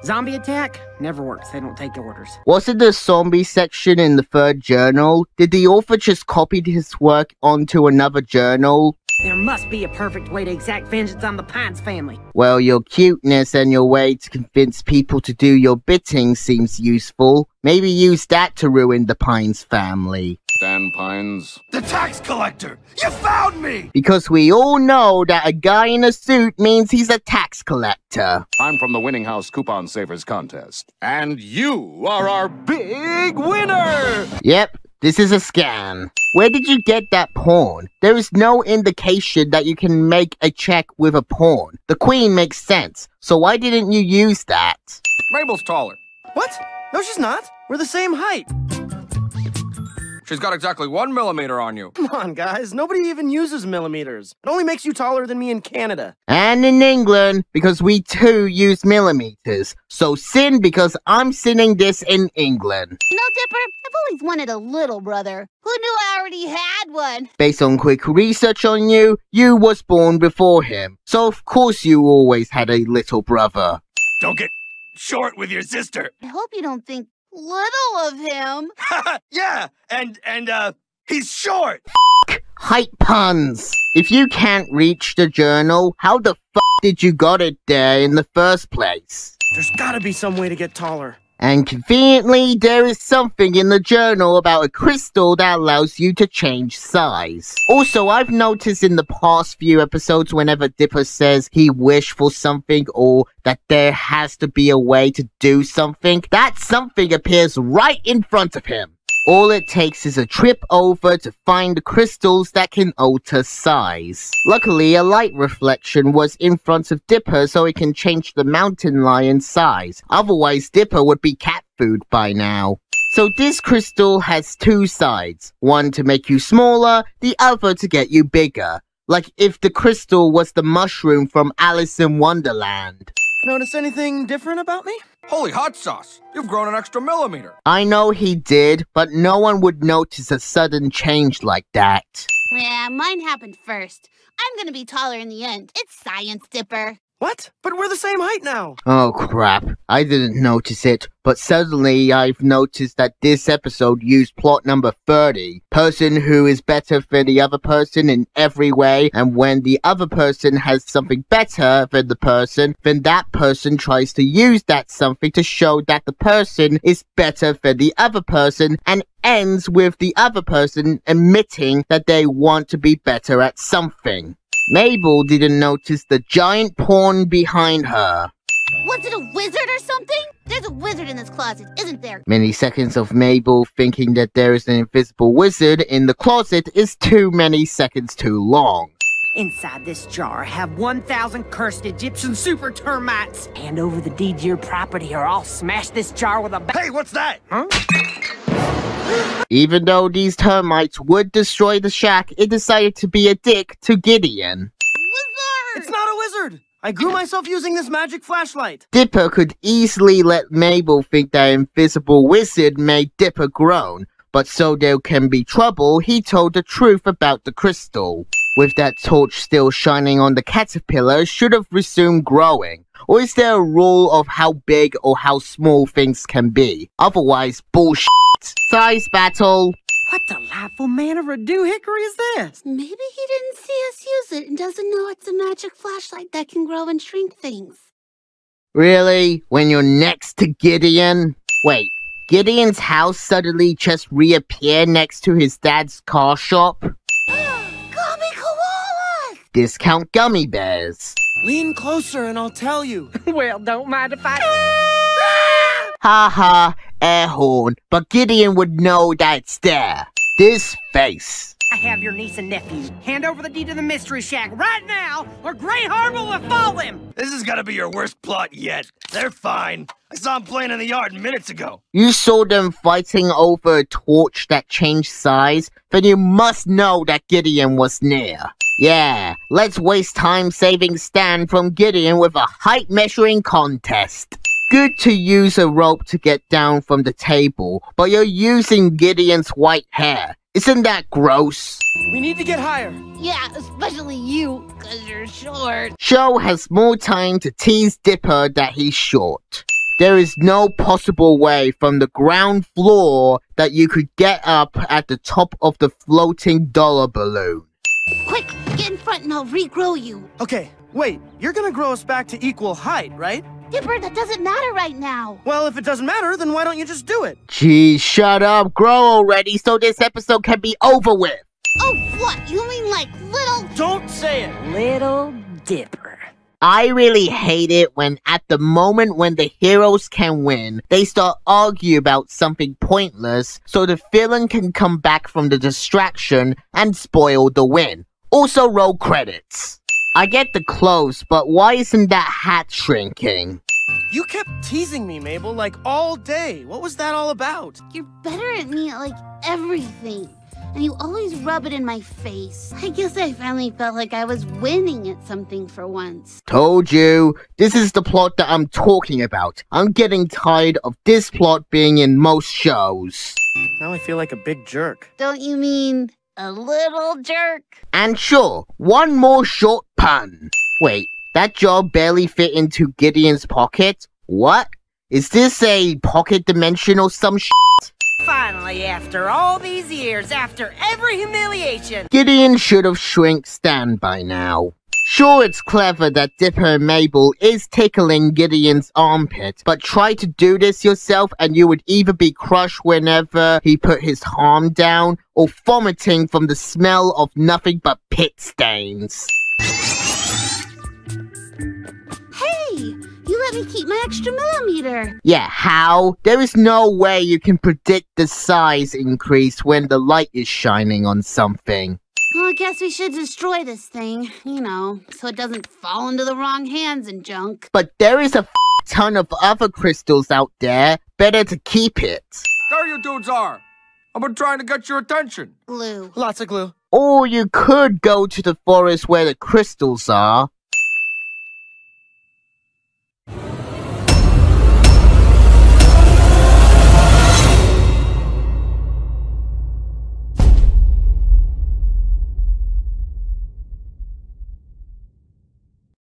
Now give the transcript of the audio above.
Zombie attack? Never works. They don't take orders. Wasn't the zombie section in the third journal? Did the author just copy his work onto another journal? There must be a perfect way to exact vengeance on the Pines family. Well, your cuteness and your way to convince people to do your bidding seems useful. Maybe use that to ruin the Pines family. Dan Pines. The tax collector! You found me! Because we all know that a guy in a suit means he's a tax collector. I'm from the Winning House Coupon Savers Contest. And you are our big winner! Yep, this is a scam. Where did you get that pawn? There is no indication that you can make a check with a pawn. The queen makes sense, so why didn't you use that? Mabel's taller. What? No, she's not. We're the same height. She's got exactly 1 millimeter on you. Come on, guys. Nobody even uses millimeters. It only makes you taller than me in Canada. And in England, because we too use millimeters. So sin because I'm sinning this in England. You know, Dipper, I've always wanted a little brother. Who knew I already had one? Based on quick research on you, you was born before him. So of course you always had a little brother. Don't get short with your sister. I hope you don't think little of him. Yeah, and he's short. Height puns. If you can't reach the journal, how the did you got it there in the first place? There's gotta be some way to get taller. And conveniently, there is something in the journal about a crystal that allows you to change size. Also, I've noticed in the past few episodes whenever Dipper says he wished for something or that there has to be a way to do something, that something appears right in front of him. All it takes is a trip over to find the crystals that can alter size. Luckily, a light reflection was in front of Dipper so it can change the mountain lion's size. Otherwise, Dipper would be cat food by now. So this crystal has two sides. One to make you smaller, the other to get you bigger. Like if the crystal was the mushroom from Alice in Wonderland. Notice anything different about me? Holy hot sauce! You've grown an extra millimeter. I know he did, but no one would notice a sudden change like that. Yeah, mine happened first. I'm gonna be taller in the end. It's science, Dipper. What? But we're the same height now. Oh crap, I didn't notice it, but suddenly I've noticed that this episode used plot number 30. Person who is better than the other person in every way, and when the other person has something better than the person, then that person tries to use that something to show that the person is better than the other person, and ends with the other person admitting that they want to be better at something. Mabel didn't notice the giant pawn behind her. Was it a wizard or something? There's a wizard in this closet, isn't there? Many seconds of Mabel thinking that there is an invisible wizard in the closet is too many seconds too long. Inside this jar have 1,000 cursed Egyptian super termites. Hand over the deed to your property or I'll smash this jar with a Hey, what's that? Huh? Even though these termites would destroy the shack, it decided to be a dick to Gideon. Wizard! It's not a wizard. I grew myself using this magic flashlight. Dipper could easily let Mabel think that invisible wizard made Dipper groan, but so there can be trouble, he told the truth about the crystal. With that torch still shining on the caterpillar, should have resumed growing. Or is there a rule of how big or how small things can be? Otherwise, bullshit. Size battle. What delightful manner of a doohickery is this? Maybe he didn't see us use it and doesn't know it's a magic flashlight that can grow and shrink things. Really? When you're next to Gideon? Wait, Gideon's house suddenly just reappeared next to his dad's car shop? Gummy koalas! Discount gummy bears. Lean closer and I'll tell you. Well, don't mind if I... Ha ha, air horn, but Gideon would know that it's there. This face. I have your niece and nephew. Hand over the deed to the mystery shack right now, or Great Harbor will fall them! This is gotta be your worst plot yet. They're fine. I saw them playing in the yard minutes ago. You saw them fighting over a torch that changed size? Then you must know that Gideon was near. Yeah, let's waste time saving Stan from Gideon with a height measuring contest. Good to use a rope to get down from the table, but you're using Gideon's white hair. Isn't that gross? We need to get higher. Yeah, especially you, because you're short. Show has more time to tease Dipper that he's short. There is no possible way from the ground floor that you could get up at the top of the floating dollar balloon. Quick, get in front and I'll regrow you. Okay, wait, you're gonna grow us back to equal height, right? Dipper, that doesn't matter right now. Well, if it doesn't matter, then why don't you just do it? Geez, shut up, grow already so this episode can be over with. Oh, what? You mean like little... Don't say it! Little Dipper. I really hate it when at the moment when the heroes can win, they start arguing about something pointless so the villain can come back from the distraction and spoil the win. Also roll credits. I get the clothes, but why isn't that hat shrinking? You kept teasing me, Mabel, like all day. What was that all about? You're better at me at like everything. And you always rub it in my face. I guess I finally felt like I was winning at something for once. Told you. This is the plot that I'm talking about. I'm getting tired of this plot being in most shows. Now I feel like a big jerk. Don't you mean a little jerk? And sure, one more short pun. Wait, that jar barely fit into Gideon's pocket? What? Is this a pocket dimension or some shit? Finally, after all these years, after every humiliation. Gideon should have shrunk Stan by now. Sure, it's clever that Dipper and Mabel is tickling Gideon's armpit, but try to do this yourself and you would either be crushed whenever he put his arm down, or vomiting from the smell of nothing but pit stains. Hey! You let me keep my extra millimeter. Yeah, how? There is no way you can predict the size increase when the light is shining on something. Well, I guess we should destroy this thing, you know, so it doesn't fall into the wrong hands and junk. But there is a ton of other crystals out there. Better to keep it. There you dudes are. I've been trying to get your attention. Glue. Lots of glue. Or you could go to the forest where the crystals are.